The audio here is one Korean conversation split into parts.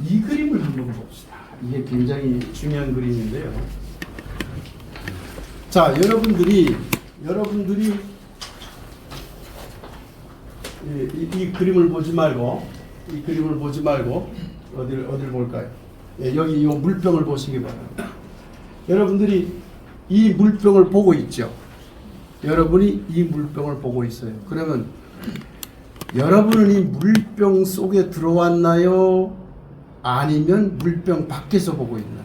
이 그림을 한번 봅시다. 이게 굉장히 중요한 그림인데요. 자, 여러분들이 이 그림을 보지 말고 어디를 볼까요? 예, 여기 이 물병을 보시기 바랍니다. 여러분들이 이 물병을 보고 있죠. 여러분이 이 물병을 보고 있어요. 그러면 여러분은 이 물병 속에 들어왔나요? 아니면 물병 밖에서 보고 있나요?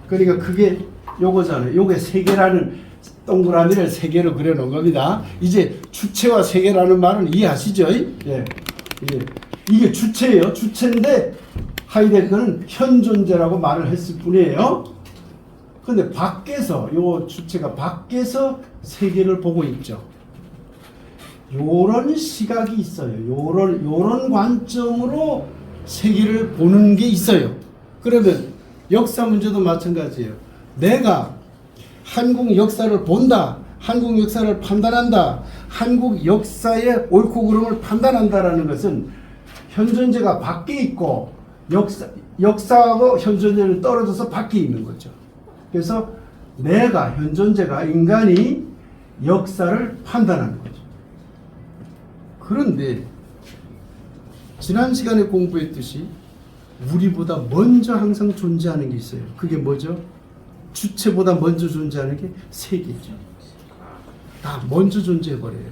그러니까 그게 요거잖아요. 요게 세계라는 동그라미를 세 개로 그려놓은 겁니다. 이제 주체와 세계라는 말은 이해하시죠? 예. 이게 주체예요. 주체인데 하이데거는 현존재라고 말을 했을 뿐이에요. 근데 밖에서 요 주체가 밖에서 세계를 보고 있죠. 요런 시각이 있어요. 요런 관점으로 세계를 보는 게 있어요. 그러면 역사 문제도 마찬가지예요. 내가 한국 역사를 본다. 한국 역사를 판단한다. 한국 역사의 옳고 그름을 판단한다라는 것은 현존재가 밖에 있고 역사하고 현존재는 떨어져서 밖에 있는 거죠. 그래서 내가 현존재가 인간이 역사를 판단하는 거죠. 그런데 지난 시간에 공부했듯이 우리보다 먼저 항상 존재하는 게 있어요. 그게 뭐죠? 주체보다 먼저 존재하는 게 세계죠. 다 먼저 존재해버려요.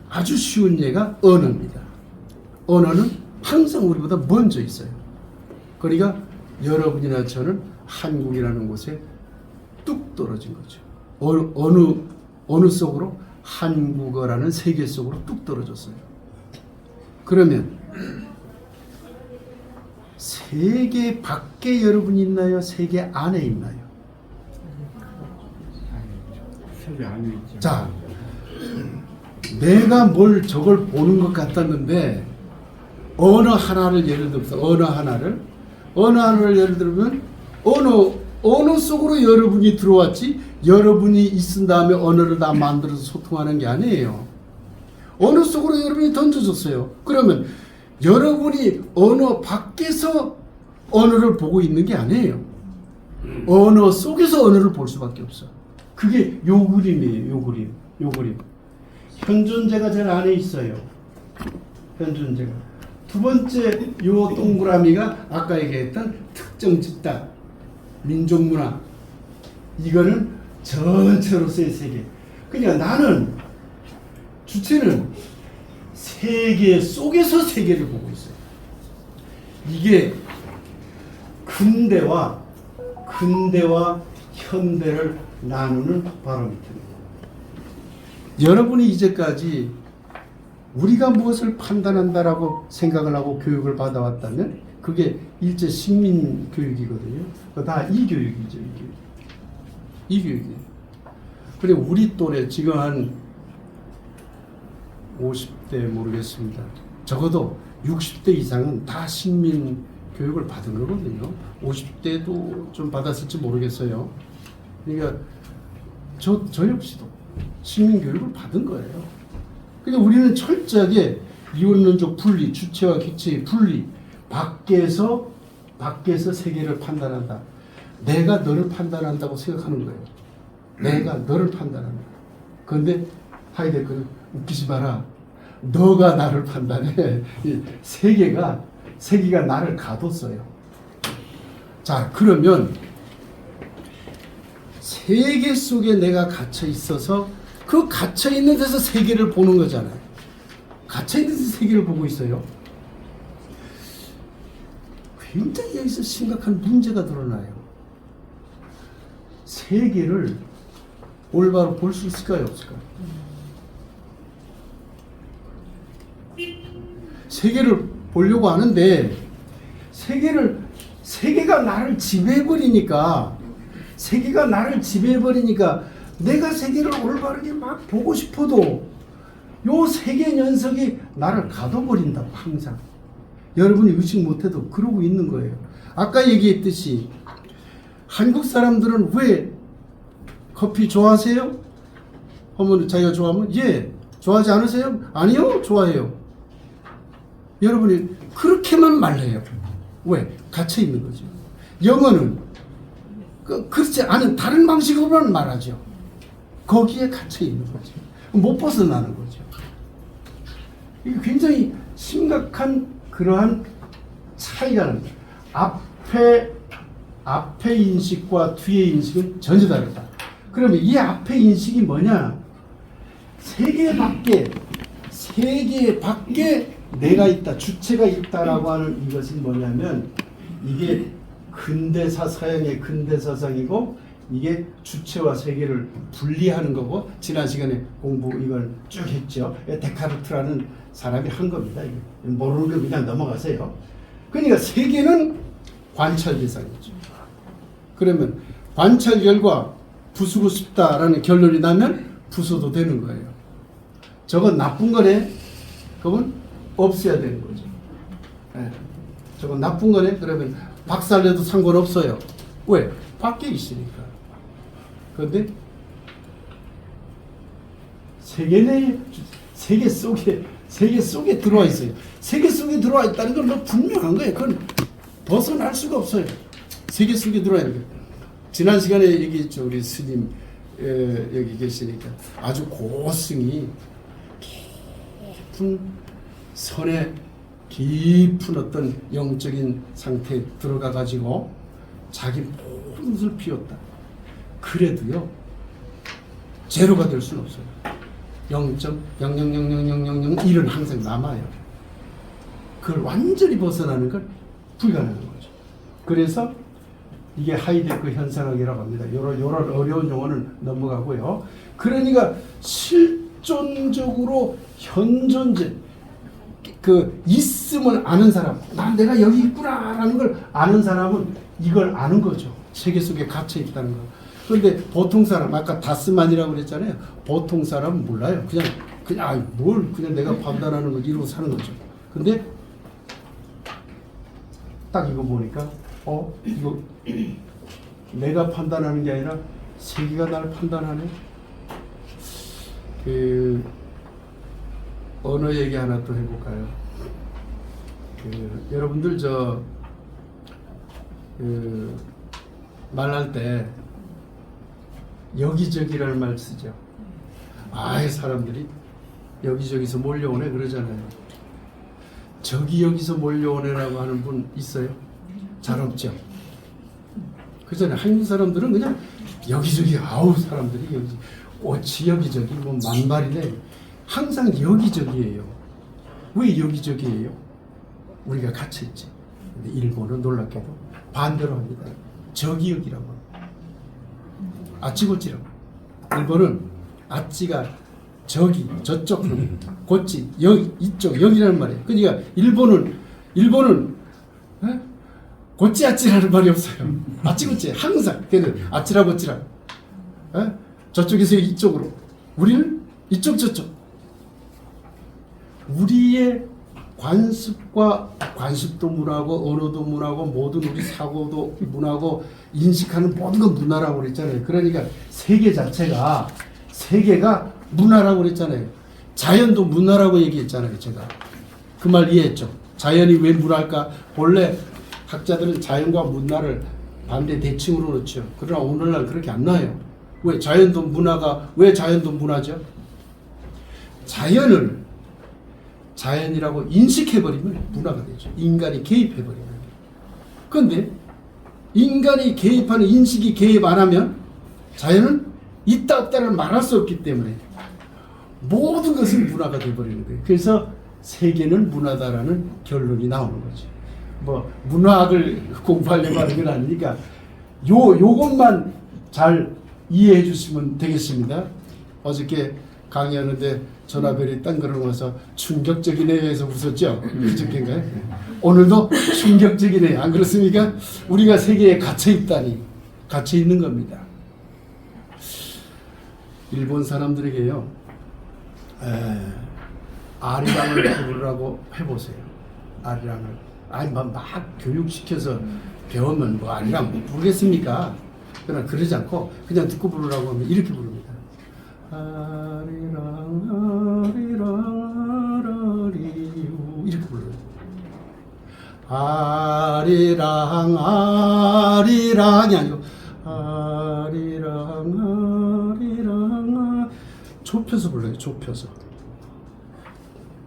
아주 쉬운 예가 언어입니다. 언어는 항상 우리보다 먼저 있어요. 그러니까 여러분이나 저는 한국이라는 곳에 뚝 떨어진 거죠. 어느 속으로? 한국어라는 세계 속으로 뚝 떨어졌어요. 그러면 세계 밖에 여러분이 있나요? 세계 안에 있나요? 세계 안에 있죠. 자, 내가 뭘 저걸 보는 것 같았는데 언어 하나를 예를 들어서 언어 하나를 예를 들면 언어 속으로 여러분이 들어왔지 여러분이 있은 다음에 언어를 다 만들어서 소통하는 게 아니에요. 언어 속으로 여러분이 던져졌어요. 그러면 여러분이 언어 밖에서 언어를 보고 있는 게 아니에요. 언어 속에서 언어를 볼 수밖에 없어. 그게 요 그림이에요. 요 그림. 현존재가 제일 안에 있어요. 현존재가. 두 번째 요 동그라미가 아까 얘기했던 특정 집단, 민족 문화. 이거는 전체로서의 세계. 그러니까 나는 주체는 세계 속에서 세계를 보고 있어요. 이게 근대와 현대를 나누는 바로미터입니다. 여러분이 이제까지 우리가 무엇을 판단한다라고 생각을 하고 교육을 받아왔다면 그게 일제 식민 교육이거든요. 다 이 교육이죠. 이 교육이에요. 그리고 우리 또래 지금 한 50대 모르겠습니다. 적어도 60대 이상은 다 식민 교육을 받은 거거든요. 50대도 좀 받았을지 모르겠어요. 그러니까 저 역시도 식민 교육을 받은 거예요. 그러니까 우리는 철저하게 이원론적 분리, 주체와 객체의 분리, 밖에서 세계를 판단한다. 내가 너를 판단한다고 생각하는 거예요. 내가 너를 판단한다. 그런데 하이데거는 웃기지 마라. 너가 나를 판단해. 세계가 나를 가뒀어요. 자, 그러면 세계 속에 내가 갇혀 있어서 그 갇혀 있는 데서 세계를 보는 거잖아요. 갇혀 있는 데서 세계를 보고 있어요. 굉장히 여기서 심각한 문제가 드러나요. 세계를 올바로 볼 수 있을까요, 없을까요? 세계를 보려고 하는데 세계가 나를 지배해버리니까 내가 세계를 올바르게 막 보고 싶어도 요 세계 녀석이 나를 가둬버린다고. 항상 여러분이 의식 못해도 그러고 있는 거예요. 아까 얘기했듯이 한국 사람들은 왜 커피 좋아하세요? 하면 자기가 좋아하면 예. 좋아하지 않으세요? 아니요, 좋아해요. 여러분이 그렇게만 말해요. 왜? 갇혀 있는 거죠. 영어는 그렇지 않은 다른 방식으로만 말하죠. 거기에 갇혀 있는 거죠. 못 벗어나는 거죠. 이게 굉장히 심각한 그러한 차이가 납니다. 앞에 인식과 뒤의 인식은 전혀 다르다. 그러면 이 앞에 인식이 뭐냐? 세계 밖에 내가 있다, 주체가 있다라고 하는 이것은 뭐냐면 이게 근대사 서양의 근대사상이고 이게 주체와 세계를 분리하는 거고 지난 시간에 공부 이걸 쭉 했죠. 데카르트라는 사람이 한 겁니다. 이게. 모르는 거 그냥 넘어가세요. 그러니까 세계는 관찰 대상이죠. 그러면 관찰 결과 부수고 싶다라는 결론이 나면 부숴도 되는 거예요. 저건 나쁜 거네. 그러면 없애야 되는 거죠. 네. 저건 나쁜 거네. 그러면 박살내도 상관없어요. 왜? 밖에 있으니까. 그런데 세계 속에 들어와 있어요. 세계 속에 들어와 있다는 건 뭐 분명한 거예요. 그건 벗어날 수가 없어요. 세계 속에 들어와 있는 거예요. 지난 시간에 얘기했죠. 우리 스님 여기 계시니까 아주 고승이 깊은 선의 깊은 어떤 영적인 상태에 들어가 가지고 자기 모든 것을 피웠다. 그래도요 제로가 될 수는 없어요. 0.000000001은 항상 남아요. 그걸 완전히 벗어나는 건 불가능한 거죠. 그래서 이게 하이데크 현상학이라고 합니다. 요런 어려운 용어는 넘어가고요. 그러니까 실존적으로 현존재 그 있음을 아는 사람, 내가 여기 있구나라는 걸 아는 사람은 이걸 아는 거죠. 세계 속에 갇혀 있다는 거. 그런데 보통 사람, 아까 다스만이라고 그랬잖아요. 보통 사람은 몰라요. 그냥 내가 판단하는 거 이러고 사는 거죠. 근데 딱 이거 보니까 이거 내가 판단하는 게 아니라 세계가 날 판단하네. 언어 얘기 하나 또 해볼까요? 여러분들 말할 때 여기저기라는 말 쓰죠. 사람들이 여기저기서 몰려오네 그러잖아요. 저기 여기서 몰려오네라고 하는 분 있어요? 잘 없죠. 그잖아요. 한국 사람들은 그냥 여기저기 사람들이 여기 꽃이 여기저기 뭐 만발이네. 항상 여기저기예요. 왜 여기저기예요? 우리가 갇혀있지. 근데 일본은 놀랍게도 반대로 합니다. 저기 여기라고. 아찌고찌라고. 일본은 아찌가 저기 저쪽 고찌 여기 이쪽 여기라는 말이에요. 그러니까 일본은 고찌 아찌라는 말이 없어요. 아찌고찌 항상 걔는 아찌라 고찌라. 저쪽에서 이쪽으로. 우리는 이쪽 저쪽. 우리의 관습도 문화고 언어도 문화고 모든 우리 사고도 문화고 인식하는 모든 건 문화라고 그랬잖아요. 그러니까 세계가 문화라고 그랬잖아요. 자연도 문화라고 얘기했잖아요. 제가 그 말 이해했죠. 자연이 왜 문화일까? 본래 학자들은 자연과 문화를 반대 대칭으로 놓죠. 그러나 오늘날 그렇게 안 나요. 왜? 왜 자연도 문화죠? 자연이라고 인식해버리면 문화가 되죠. 인간이 개입해버리면. 그런데 인간이 개입하는 인식이 개입 안 하면 자연은 있다 없다를 말할 수 없기 때문에 모든 것은 문화가 되어버리는 거예요. 그래서 세계는 문화다라는 결론이 나오는 거죠. 뭐 문화학을 공부하려고 하는 건 아니니까 요것만 잘 이해해 주시면 되겠습니다. 어저께 강의하는데 전화벨이 딴거러면서 충격적이네 해서 웃었죠? 그저께인가요? 오늘도 충격적이네. 안 그렇습니까? 우리가 세계에 갇혀있다니. 갇혀있는 겁니다. 일본 사람들에게요. 아리랑을 배우라고 해보세요. 아리랑을. 막 교육시켜서 배우면 뭐 아리랑 모르겠습니까? 그러나 그러지 않고 그냥 듣고 부르라고 하면 이렇게 부릅니다. 아리랑 아리랑 아라리유 이렇게 불러요. 아리랑 아리랑이 아니고 아리랑 아리랑 좁혀서 불러요. 좁혀서.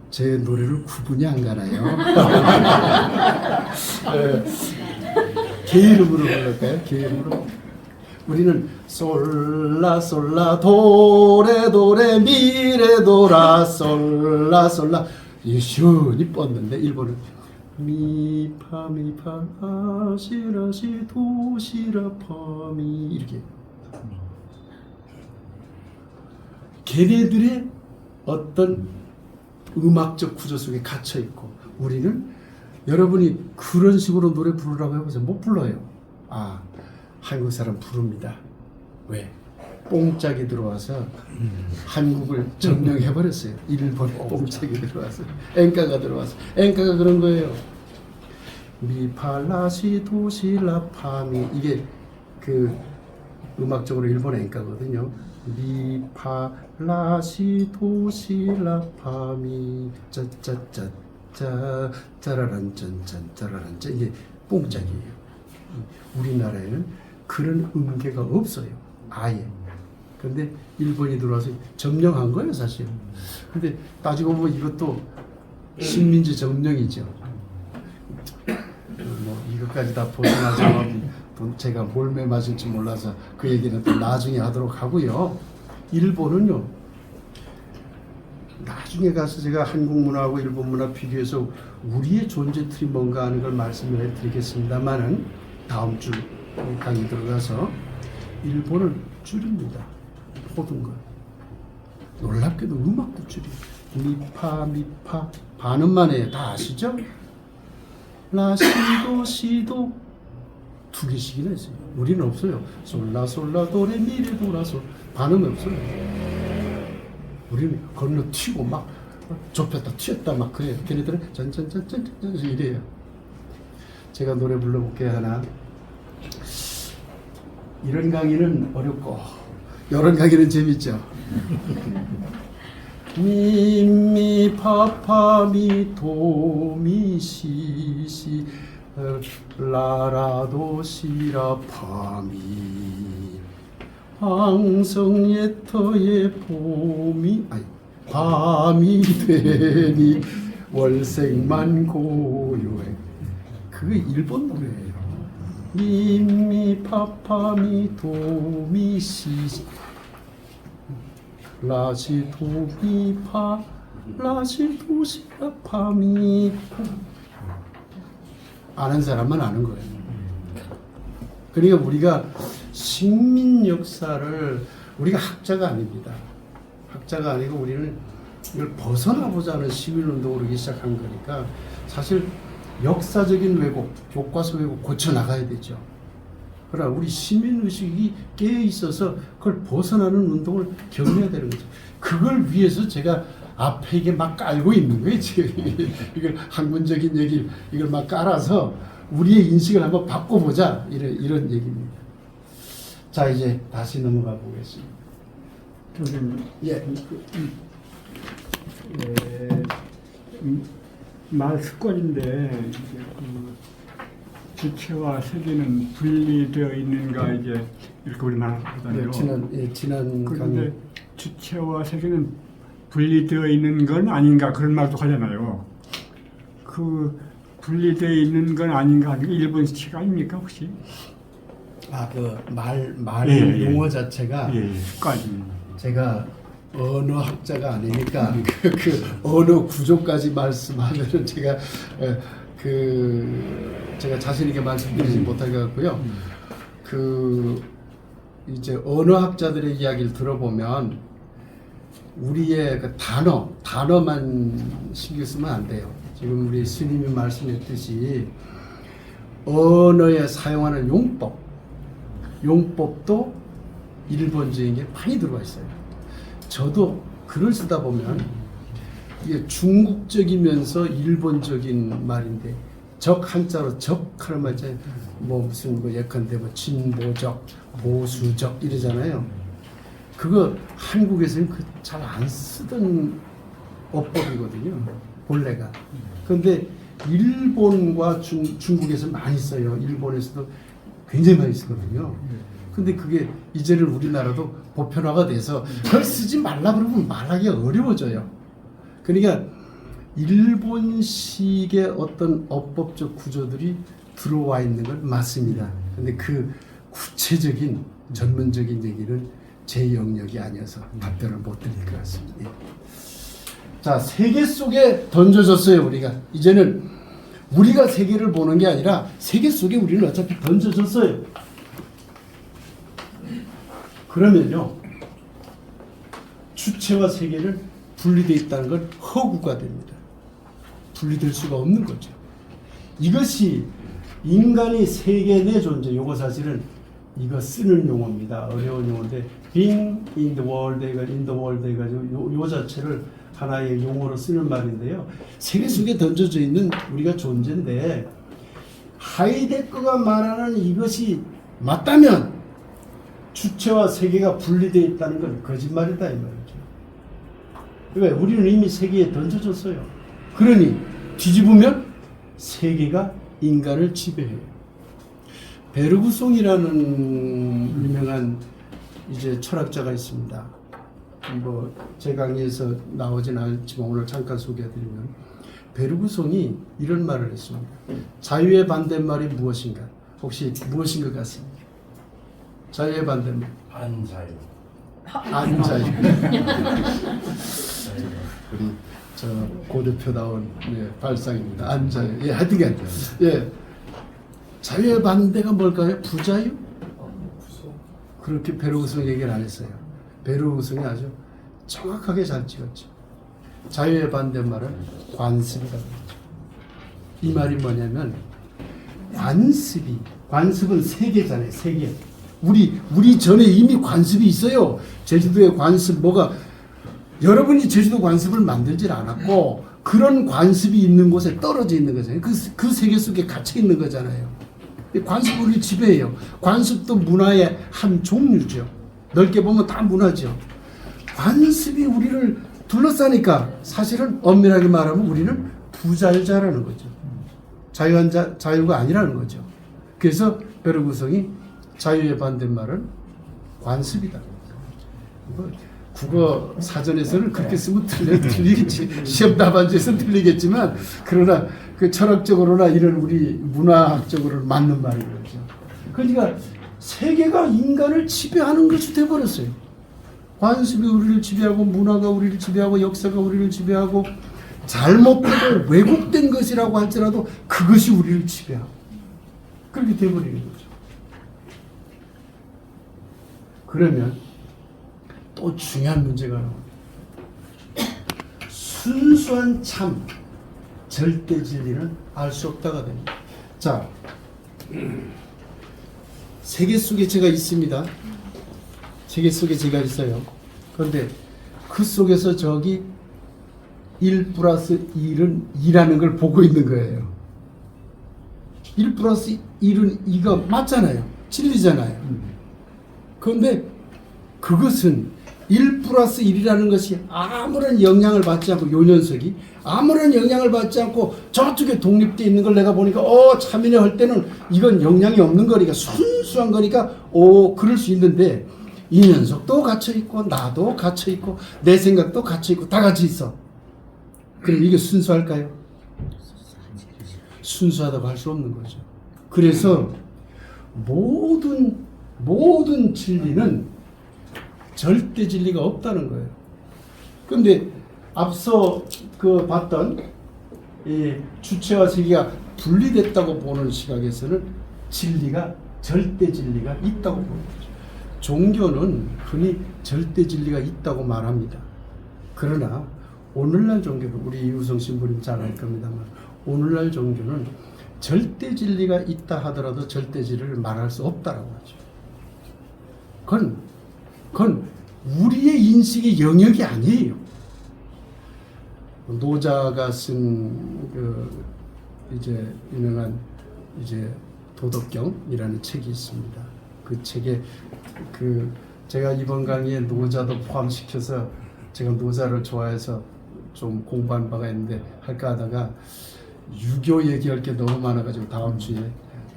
제 노래를 구분이 안 가나요? 네. 개 이름으로 부를까요? 개 이름으로. 우리는 솔라 솔라 도레 도레 미레 도라 솔라 솔라 이 시원히 뻗는데 일본은 미파 미파 라시라시 도시라 파미 이렇게 걔네들의 어떤 음악적 구조 속에 갇혀 있고 우리는 여러분이 그런 식으로 노래 부르라고 해보세요. 못 불러요. 아, 한국 사람 부릅니다. 왜? 뽕짝이 들어와서 한국을 점령해버렸어요. 일본에 뽕짝이 들어와서 엔카가 들어와서 엔카가 그런 거예요. 미팔라시 도시라파미 이게 그 음악적으로 일본 엔카거든요. 미팔라시 도시라파미 짜짜짜 짜 짜라란 짠짠 짜라란 짠 이게 뽕짝이에요. 우리나라에는 그런 음계가 없어요. 아예. 근데 일본이 들어와서 점령한 거예요, 사실. 근데 따지고 보면 이것도 식민지 점령이죠. 뭐 이것까지 다 벗어나서 제가 몰매 맞을지 몰라서 그 얘기는 또 나중에 하도록 하고요. 일본은요. 나중에 가서 제가 한국 문화하고 일본 문화 비교해서 우리의 존재 틀이 뭔가 하는 걸 말씀을 해드리겠습니다만은 다음 주 강의 들어가서 일본은 줄입니다. 모든 걸. 놀랍게도 음악도 줄이에요. 미파 미파 반음만 해요. 다 아시죠? 라시도 시도 두 개씩이나 있어요. 우리는 없어요. 솔라 솔라 도레 미레 도라솔 반음이 없어요. 우리는 건너튀고 막 좁혔다 튀었다 막 그래요. 걔네들은 짠짠짠짠짠 이래요. 제가 노래 불러볼게요. 하나. 이런 강의는 어렵고 이런 강의는 재밌죠. 미미 파파 미 도 미 시시 라라도 시라 파미 황성예터의 봄이 아니 밤이 되니 월색만 고요해. 그게 일본 노래예요. 미미 파파미 도미 시 라시 도미 파 라시 도시라 파미 아는 사람만 아는 거예요. 그러니까 우리가 식민 역사를 우리가 학자가 아닙니다. 학자가 아니고 우리는 이걸 벗어나보자는 시민운동으로 오기 시작한 거니까 사실 역사적인 왜곡, 교과서 왜곡 고쳐나가야 되죠. 그러나 우리 시민의식이 깨어있어서 그걸 벗어나는 운동을 격려해야 되는 거죠. 그걸 위해서 제가 앞에 이게 막 깔고 있는 거예요. 지금 이걸 학문적인 얘기 이걸 막 깔아서 우리의 인식을 한번 바꿔보자 이런 얘기입니다. 자 이제 다시 넘어가 보겠습니다. 선생님, 예. 말 습관인데 이제 그 주체와 세계는 분리되어 있는가 이제 이렇게 우리 말하거든요. 지난 그런데 강의 주체와 세계는 분리되어 있는 건 아닌가 그런 말도 하잖아요. 그 분리되어 있는 건 아닌가 하는 게 일본식 아닙니까 혹시? 그 말의 용어 자체가 습관. 제가 언어학자가 아니니까 그 언어 구조까지 말씀하면은 제가 제가 자신 있게 말씀드리지 못할 것 같고요. 이제 언어학자들의 이야기를 들어보면 우리의 그 단어만 신경 쓰면 안 돼요. 지금 우리 스님이 말씀했듯이 언어에 사용하는 용법도 일본적인 게 많이 들어와 있어요. 저도 글을 쓰다 보면 이게 중국적이면서 일본적인 말인데 적 한자로 적하는 말 있잖아요. 무슨 예컨대 진보적, 보수적 이러잖아요. 그거 한국에서는 잘 안 쓰던 어법이거든요. 본래가. 그런데 일본과 중국에서 많이 써요. 일본에서도 굉장히 많이 쓰거든요. 근데 그게 이제는 우리나라도 보편화가 돼서 그걸 쓰지 말라 그러면 말하기가 어려워져요. 그러니까 일본식의 어떤 어법적 구조들이 들어와 있는 건 맞습니다. 근데 그 구체적인 전문적인 얘기는 제 영역이 아니어서 답변을 못 드릴 것 같습니다. 예. 자, 세계 속에 던져졌어요. 우리가 이제는 우리가 세계를 보는 게 아니라 세계 속에 우리는 어차피 던져졌어요. 그러면요, 주체와 세계를 분리되어 있다는 건 허구가 됩니다. 분리될 수가 없는 거죠. 이것이 인간이 세계 내 존재, 요거 사실은 이거 쓰는 용어입니다. 어려운 용어인데 being in the world, in the world 해가지고 요 자체를 하나의 용어로 쓰는 말인데요. 세계 속에 던져져 있는 우리가 존재인데 하이데거가 말하는 이것이 맞다면 주체와 세계가 분리되어 있다는 건 거짓말이다 이 말이죠. 왜? 우리는 이미 세계에 던져졌어요. 그러니 뒤집으면 세계가 인간을 지배해요. 베르그송이라는 유명한 이제 철학자가 있습니다. 뭐 제 강의에서 나오진 않지만 오늘 잠깐 소개해드리면 베르그송이 이런 말을 했습니다. 자유의 반대말이 무엇인가? 혹시 무엇인 것 같습니까? 자유의 반대말. 안자유. 안자유. 우리 저 고대표다운 발상입니다. 안자유. 예, 하여튼간 예. 자유의 반대가 뭘까요? 부자유? 그렇게 베르그송 얘기를 안 했어요. 베르그송이 아주 정확하게 잘 찍었죠. 자유의 반대말은 관습이라고 했죠. 이 말이 뭐냐면 관습은 세계잖아요. 세계. 우리 전에 이미 관습이 있어요. 제주도의 관습 뭐가 여러분이 제주도 관습을 만들질 않았고 그런 관습이 있는 곳에 떨어져 있는 거잖아요. 그 세계 속에 갇혀 있는 거잖아요. 관습이 우리를 지배해요. 관습도 문화의 한 종류죠. 넓게 보면 다 문화죠. 관습이 우리를 둘러싸니까 사실은 엄밀하게 말하면 우리는 부자유자라는 거죠. 자유가 아니라는 거죠. 그래서 베르그송이 자유의 반대말은 관습이다. 국어 사전에서는 그렇게 쓰면 틀리겠지. 시험 답안지에서는 틀리겠지만 그러나 그 철학적으로나 이런 우리 문화학적으로는 맞는 말인 거죠. 그러니까 세계가 인간을 지배하는 것이 되어버렸어요. 관습이 우리를 지배하고 문화가 우리를 지배하고 역사가 우리를 지배하고 잘못되고 왜곡된 것이라고 할지라도 그것이 우리를 지배하고 그렇게 되어버리는 거죠. 그러면 또 중요한 문제가 나옵니다. 순수한 참 절대 진리는 알 수 없다가 됩니다. 자, 세계 속에 제가 있습니다. 세계 속에 제가 있어요. 그런데 그 속에서 저기 1 플러스 1은 2라는 걸 보고 있는 거예요. 1 플러스 1은 2가 맞잖아요. 진리잖아요. 그런데 그것은 1 플러스 1이라는 것이 아무런 영향을 받지 않고 요 녀석이 아무런 영향을 받지 않고 저쪽에 독립되어 있는 걸 내가 보니까 참이네 할 때는 이건 영향이 없는 거니까 순수한 거니까 그럴 수 있는데 이 녀석도 갇혀있고 나도 갇혀있고 내 생각도 갇혀있고 다 같이 있어. 그럼 이게 순수할까요? 순수하다고 할 수 없는 거죠. 그래서 모든 진리는 절대 진리가 없다는 거예요. 그런데 앞서 봤던 이 주체와 세계가 분리됐다고 보는 시각에서는 절대 진리가 있다고 보는 거죠. 종교는 흔히 절대 진리가 있다고 말합니다. 그러나 오늘날 종교는 우리 이우성 신부님 잘 알 겁니다만 오늘날 종교는 절대 진리가 있다 하더라도 절대 진리를 말할 수 없다라고 하죠. 그건 우리의 인식의 영역이 아니에요. 노자가 쓴 이제 유명한 이제 도덕경이라는 책이 있습니다. 그 책에 제가 이번 강의에 노자도 포함시켜서 제가 노자를 좋아해서 좀 공부한 바가 있는데 할까 하다가 유교 얘기할 게 너무 많아가지고 다음 주에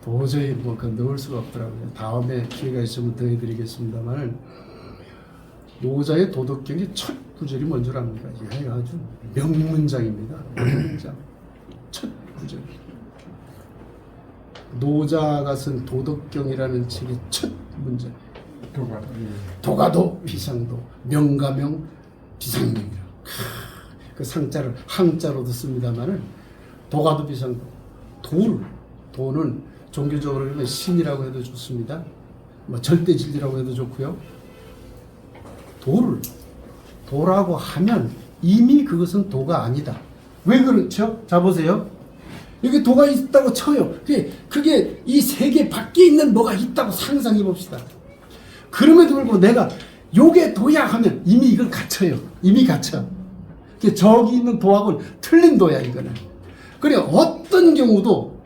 도저히 뭐 그 넣을 수가 없더라고요. 다음에 기회가 있으면 더 해드리겠습니다만, 노자의 도덕경의 첫 구절이 뭔 줄 압니까? 이게 아주 명문장입니다. 명문장. 첫 구절. 노자가 쓴 도덕경이라는 책의 첫 문장. 도가도 비상도, 명가명 비상명이라. 그 상자를 항자로도 씁니다만은, 도가도 비상도. 도는 종교적으로 그러면 신이라고 해도 좋습니다. 뭐 절대 진리라고 해도 좋고요. 도라고 하면 이미 그것은 도가 아니다. 왜 그렇죠? 자 보세요. 여기 도가 있다고 쳐요. 그게 이 세계 밖에 있는 뭐가 있다고 상상해 봅시다. 그럼에도 불구하고 내가 요게 도야 하면 이미 이걸 갖춰요. 이미 갖춰. 저기 있는 도하고는 틀린 도야 이거는. 그래 어떤 경우도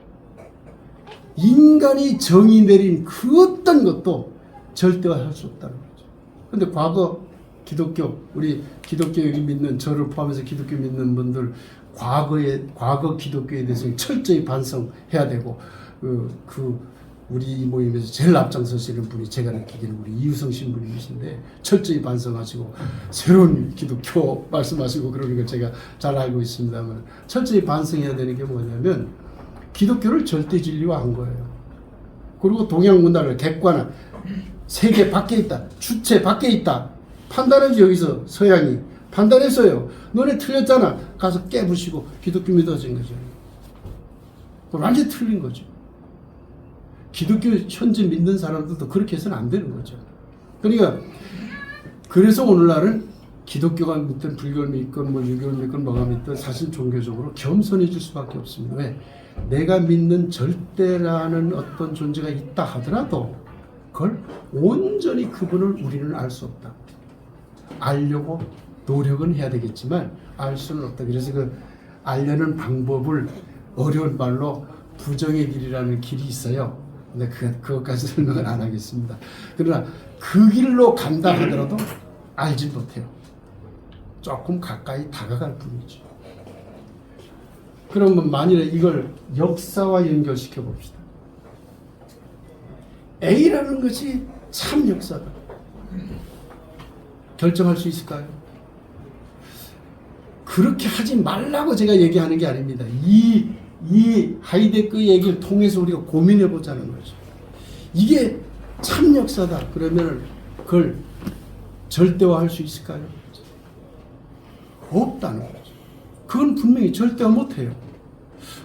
인간이 정의 내린 그 어떤 것도 절대화할 수 없다는 거죠. 근데 과거 기독교, 우리 기독교 여기 믿는, 저를 포함해서 기독교 믿는 분들 과거 기독교에 대해서 철저히 반성해야 되고, 우리 모임에서 제일 앞장서시는 분이 제가 느끼기는 우리 이유성 신부님이신데, 철저히 반성하시고 새로운 기독교 말씀하시고 그러는 걸 제가 잘 알고 있습니다만, 철저히 반성해야 되는 게 뭐냐면 기독교를 절대 진리화한 거예요. 그리고 동양 문화를 객관화, 세계 밖에 있다, 주체 밖에 있다 판단하지. 여기서 서양이 판단했어요. 너네 틀렸잖아. 가서 깨부시고 기독교 믿어진 거죠. 완전히 틀린 거죠. 기독교 현재 믿는 사람들도 그렇게 해서는 안 되는 거죠. 그러니까 그래서 오늘날은 기독교가 믿든 불교를 믿건 뭐 유교를 믿건 뭐가 믿든 사실 종교적으로 겸손해질 수밖에 없습니다. 왜? 내가 믿는 절대라는 어떤 존재가 있다 하더라도 그걸 온전히 그분을 우리는 알 수 없다. 알려고 노력은 해야 되겠지만 알 수는 없다. 그래서 그 알려는 방법을 어려운 말로 부정의 길이라는 길이 있어요. 근데 그것까지 설명은 안 하겠습니다. 그러나 그 길로 간다 하더라도 알지 못해요. 조금 가까이 다가갈 뿐이죠. 그러면 만일에 이걸 역사와 연결시켜 봅시다. A라는 것이 참 역사다. 결정할 수 있을까요? 그렇게 하지 말라고 제가 얘기하는 게 아닙니다. 이 하이데크 얘기를 통해서 우리가 고민해 보자는 거죠. 이게 참 역사다. 그러면 그걸 절대화할 수 있을까요? 없다는 거죠. 그건 분명히 절대화 못해요.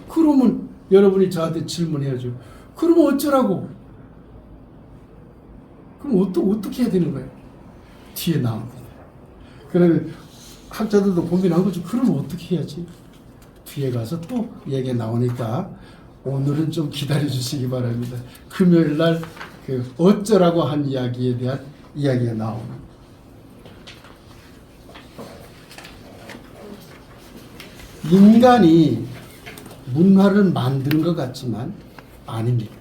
그러면 여러분이 저한테 질문해야죠. 그러면 어쩌라고? 그럼 어떻게 해야 되는 거예요? 뒤에 나옵니다. 그러면 학자들도 고민한 거죠. 그럼 어떻게 해야지? 뒤에 가서 또 얘기가 나오니까 오늘은 좀 기다려 주시기 바랍니다. 금요일 날 그 어쩌라고 한 이야기에 대한 이야기가 나옵니다. 인간이 문화를 만드는 것 같지만 아닙니다.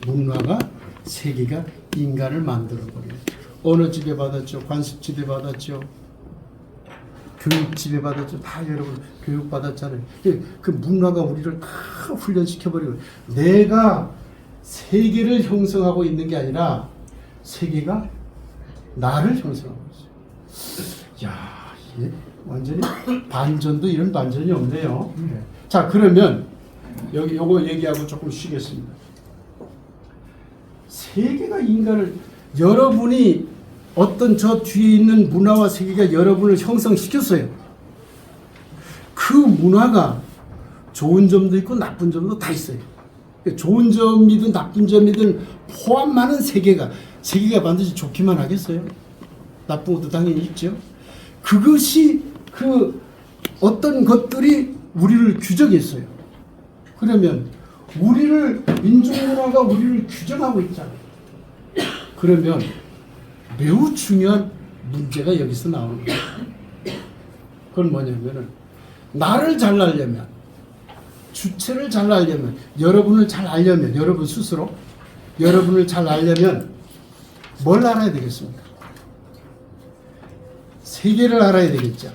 문화가 세계가 인간을 만들어버려요. 언어 지배받았죠. 관습 지배받았죠. 교육 지배받았죠. 다 여러분 교육받았잖아요. 그 문화가 우리를 다 훈련시켜버리고 내가 세계를 형성하고 있는 게 아니라 세계가 나를 형성하고 있어요. 야, 이게 완전히 반전도 이런 반전이 없네요. 자, 그러면 여기 요거 얘기하고 조금 쉬겠습니다. 세계가 인간을, 여러분이 어떤 저 뒤에 있는 문화와 세계가 여러분을 형성시켰어요. 그 문화가 좋은 점도 있고 나쁜 점도 다 있어요. 좋은 점이든 나쁜 점이든 포함하는 세계가 반드시 좋기만 하겠어요? 나쁜 것도 당연히 있죠. 그것이 그 어떤 것들이 우리를 규정했어요. 그러면 우리를, 민족문화가 우리를 규정하고 있잖아요. 그러면 매우 중요한 문제가 여기서 나오는 거예요. 그건 뭐냐면은 나를 잘 알려면, 주체를 잘 알려면, 여러분을 잘 알려면, 여러분 스스로 여러분을 잘 알려면 뭘 알아야 되겠습니까? 세계를 알아야 되겠죠.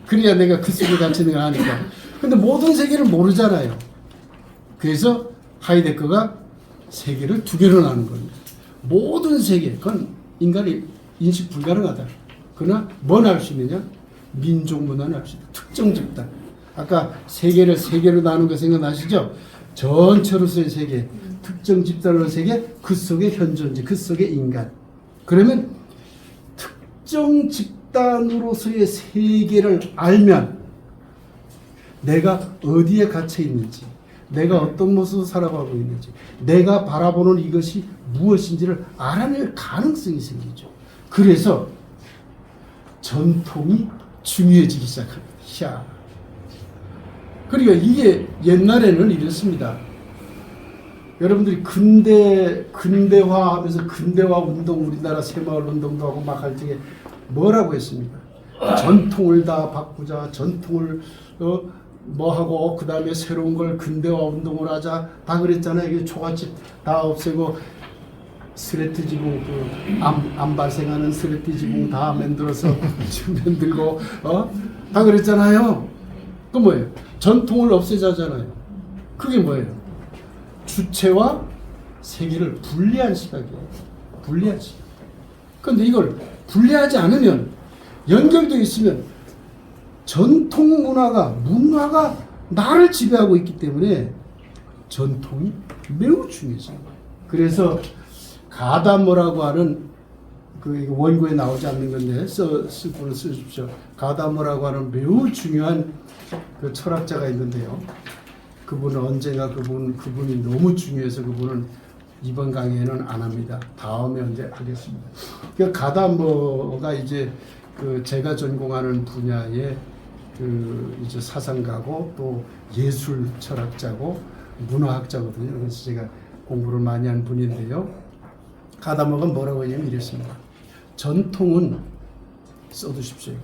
그래야 내가 그 속에 갇히는 걸 아니까. 근데 모든 세계를 모르잖아요. 그래서 하이데거가 세계를 두 개로 나눈 겁니다. 모든 세계, 그건 인간이 인식 불가능하다. 그러나 뭘 알 수 있느냐? 민족 문화는 알 수 있다. 특정 집단. 아까 세계를 세 개로 나눈 거 생각나시죠? 전체로서의 세계, 특정 집단으로의 세계, 그 속에 현존지, 그 속에 인간. 그러면 특정 집단으로서의 세계를 알면 내가 어디에 갇혀 있는지, 내가 어떤 모습으로 살아가고 있는지, 내가 바라보는 이것이 무엇인지를 알아낼 가능성이 생기죠. 그래서 전통이 중요해지기 시작합니다. 야. 그러니까 이게 옛날에는 이랬습니다. 여러분들이 근대화하면서 근대화 운동, 우리나라 새마을 운동도 하고 막 할 적에 뭐라고 했습니까? 전통을 다 바꾸자, 전통을 뭐 하고 그 다음에 새로운 걸 근대화 운동을 하자 다 그랬잖아요. 이게 초가집 다 없애고 스레트 지붕 안 발생하는 스레트 지붕 다 만들어서 만들고 다 그랬잖아요. 그 뭐예요? 전통을 없애자잖아요. 그게 뭐예요? 주체와 세계를 분리한 시각이에요. 분리한 시각. 그런데 이걸 분리하지 않으면 연결되어 있으면 전통 문화가 나를 지배하고 있기 때문에 전통이 매우 중요해요. 그래서 가다모라고 하는 그 원고에 나오지 않는 건데 쓸 분은 쓰십시오. 가다모라고 하는 매우 중요한 그 철학자가 있는데요. 그분은 언젠가 그분이 너무 중요해서 그분은 이번 강의에는 안 합니다. 다음에 언제 하겠습니다. 그 가다모가 이제 그 제가 전공하는 분야의 그 이제 사상가고 또 예술 철학자고 문화학자거든요. 그래서 제가 공부를 많이 한 분인데요. 가다모가 뭐라고 하냐면 이랬습니다. 전통은 써두십시오.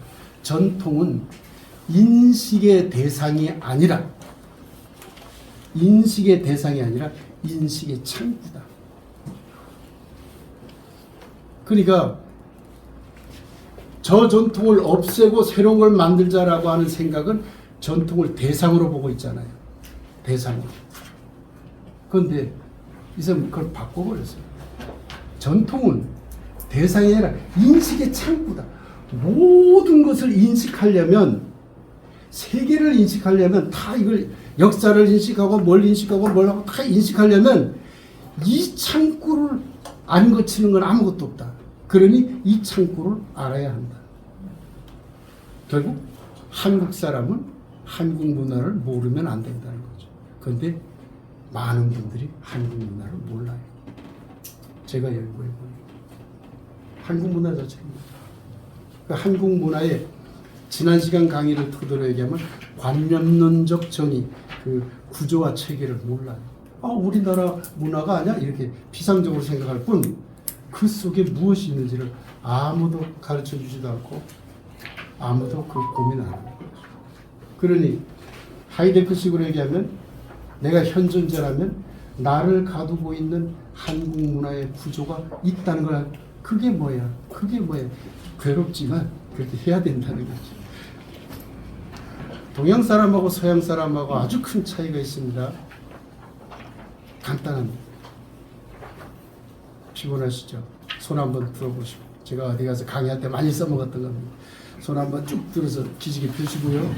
전통은 인식의 대상이 아니라 인식의 창구다. 그러니까 저 전통을 없애고 새로운 걸 만들자라고 하는 생각은 전통을 대상으로 보고 있잖아요. 대상으로. 그런데 이 사람은 그걸 바꿔버렸어요. 전통은 대상이 아니라 인식의 창구다. 모든 것을 인식하려면, 세계를 인식하려면 다 이걸 역사를 인식하고 뭘 인식하고 뭘 하고 다 인식하려면 이 창구를 안 거치는 건 아무것도 없다. 그러니 이 창구를 알아야 한다. 결국 한국 사람은 한국 문화를 모르면 안 된다는 거죠. 그런데 많은 분들이 한국 문화를 몰라요. 제가 연구해보니 한국 문화 자체입니다. 그 한국 문화의 지난 시간 강의를 토대로 얘기하면 관념론적 정의, 그 구조와 체계를 몰라요. 우리나라 문화가 아니야? 이렇게 피상적으로 생각할 뿐 그 속에 무엇이 있는지를 아무도 가르쳐 주지도 않고 아무도 그 고민 안 하는 거죠. 그러니 하이데크식으로 얘기하면 내가 현존자라면 나를 가두고 있는 한국 문화의 구조가 있다는 걸 그게 뭐야? 괴롭지만 그렇게 해야 된다는 거죠. 동양 사람하고 서양 사람하고 아주 큰 차이가 있습니다. 간단합니다. 피곤하시죠? 손 한번 들어보시고, 제가 어디 가서 강의할 때 많이 써먹었던 겁니다. 손 한번 쭉 들어서 기지개 펴시고요.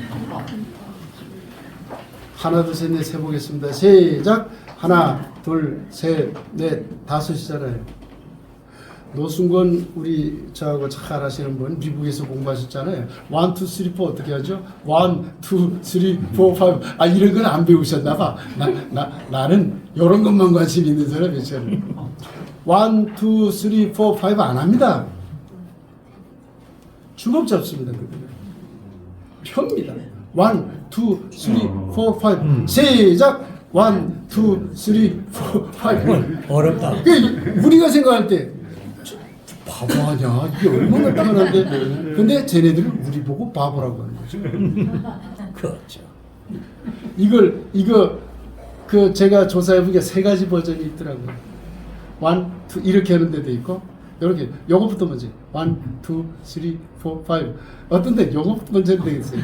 하나 둘 셋 넷 세보겠습니다. 시작. 하나 둘 셋 넷 다섯이잖아요. 노순건 우리 저하고 잘 아시는 분 미국에서 공부하셨잖아요. 1, 2, 3, 4 어떻게 하죠? 1, 2, 3, 4, 5 이런 건 안 배우셨나 봐. 나는 이런 것만 관심 있는 사람이죠. 1, 2, 3, 4, 5 안 합니다. 주먹 잡습니다. 펴입니다. 1, 2, 3, 4, 5 시작. 1, 2, 3, 4, 5 어렵다. 우리가 생각할 때 바보 아니야? 이게 얼마나 당연한데. 근데 쟤네들은 우리 보고 바보라고 하는 거죠. 그렇죠. 이거 제가 조사해보니까 3가지 버전이 있더라고요. 1, 2 이렇게 하는 데도 있고 이렇게 요거부터 먼저 1, 2, 3, 4, 5 어떤데 요거부터 먼저 해도 되겠어요.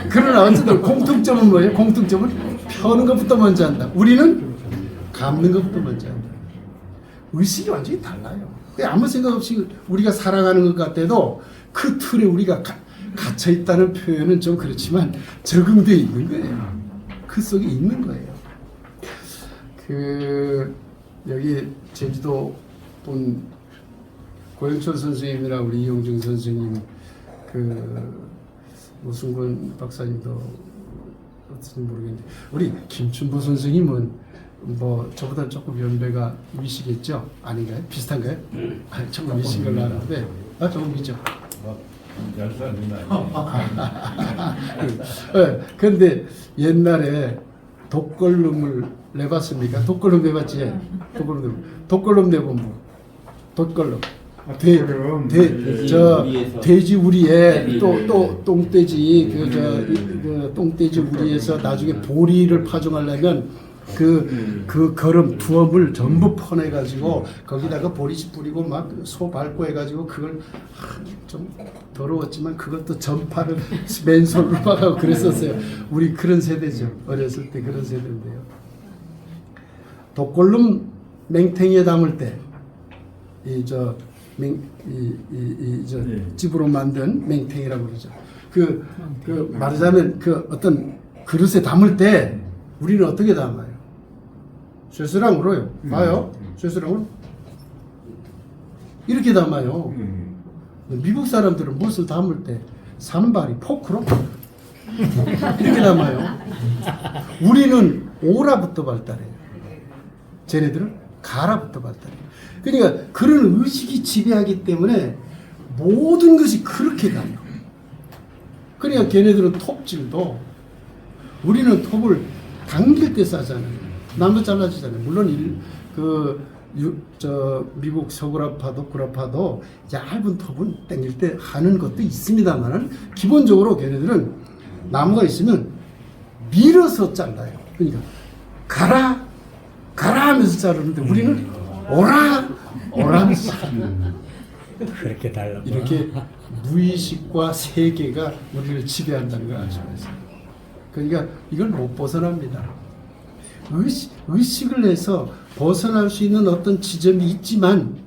그러나 어쨌든 공통점은 뭐예요? 공통점은 펴는 것부터 먼저 한다. 우리는 감는 것부터 먼저 한다. 의식이 완전히 달라요. 아무 생각 없이 우리가 살아가는 것 같아도 그 틀에 우리가 갇혀 있다는 표현은 좀 그렇지만 적응되어 있는 거예요. 그 속에 있는 거예요. 여기 제주도 분 고영철 선생님이랑 우리 이용중 선생님, 오승권 박사님도 어떤지 모르겠는데 우리 김춘보 선생님은 뭐 저보다 조금 연배가 위시겠죠? 아닌가요? 비슷한가요? 조금 위신 걸로 아는데 조금 위죠. 10살 근데 옛날에 독걸름을 내봤습니까? 독걸름 내봤지? 독걸름 내고 뭐 독걸름 돼지 우리에 또 똥돼지 그 똥돼지 우리에서 나중에 보리를 파종하려면 그 거름 두엄을 전부 퍼내가지고 거기다가 보리씨 뿌리고 막 소 밟고 해가지고 그걸 좀 더러웠지만 그것도 전파를 맨손으로 막하고 그랬었어요. 우리 그런 세대죠. 어렸을 때 그런 세대인데요. 독걸름 맹탱이에 담을 때 집으로 만든 맹탱이라고 그러죠. 말하자면 어떤 그릇에 담을 때 우리는 어떻게 담아요? 쇠스랑으로요. 봐요. 쇠스랑으로 이렇게 담아요. 미국 사람들은 무엇을 담을 때 산발이 포크로 이렇게 담아요. 우리는 오라부터 발달해요. 쟤네들은 가라부터 발달해요. 그러니까 그런 의식이 지배하기 때문에 모든 것이 그렇게 가요. 그러니까 걔네들은 톱질도 우리는 톱을 당길 때 싸잖아요. 나무 잘라지잖아요. 물론 미국 서구라파도 구라파도 얇은 톱은 당길 때 하는 것도 있습니다만은 기본적으로 걔네들은 나무가 있으면 밀어서 잘라요. 그러니까 가라 하면서 자르는데 우리는 오라 하면서 그렇게 달라. 이렇게 무의식과 세계가 우리를 지배한다는 걸 아시고 있어요. 그러니까 이걸 못 벗어납니다. 의식을 해서 벗어날 수 있는 어떤 지점이 있지만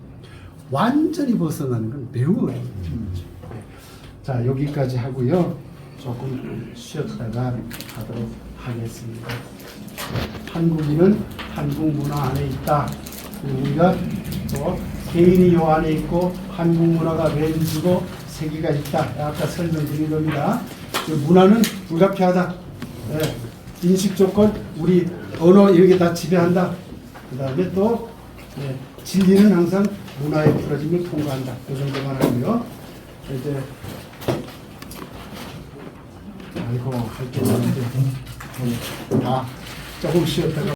완전히 벗어나는 건 매우 어려워요. 자, 여기까지 하고요. 조금 쉬었다가 하도록 하겠습니다. 한국인은 한국 문화 안에 있다. 우리가 또 개인이 요 안에 있고 한국 문화가 렌즈고 세계가 있다. 아까 설명드린 겁니다. 문화는 불가피하다. 네. 인식 조건, 우리 언어 이렇게 다 지배한다. 그 다음에 또 진리는 항상 문화의 풀어짐을 통과한다. 그 정도만 하고요. 이제 아이고 할 게 많은데 조금 쉬었다가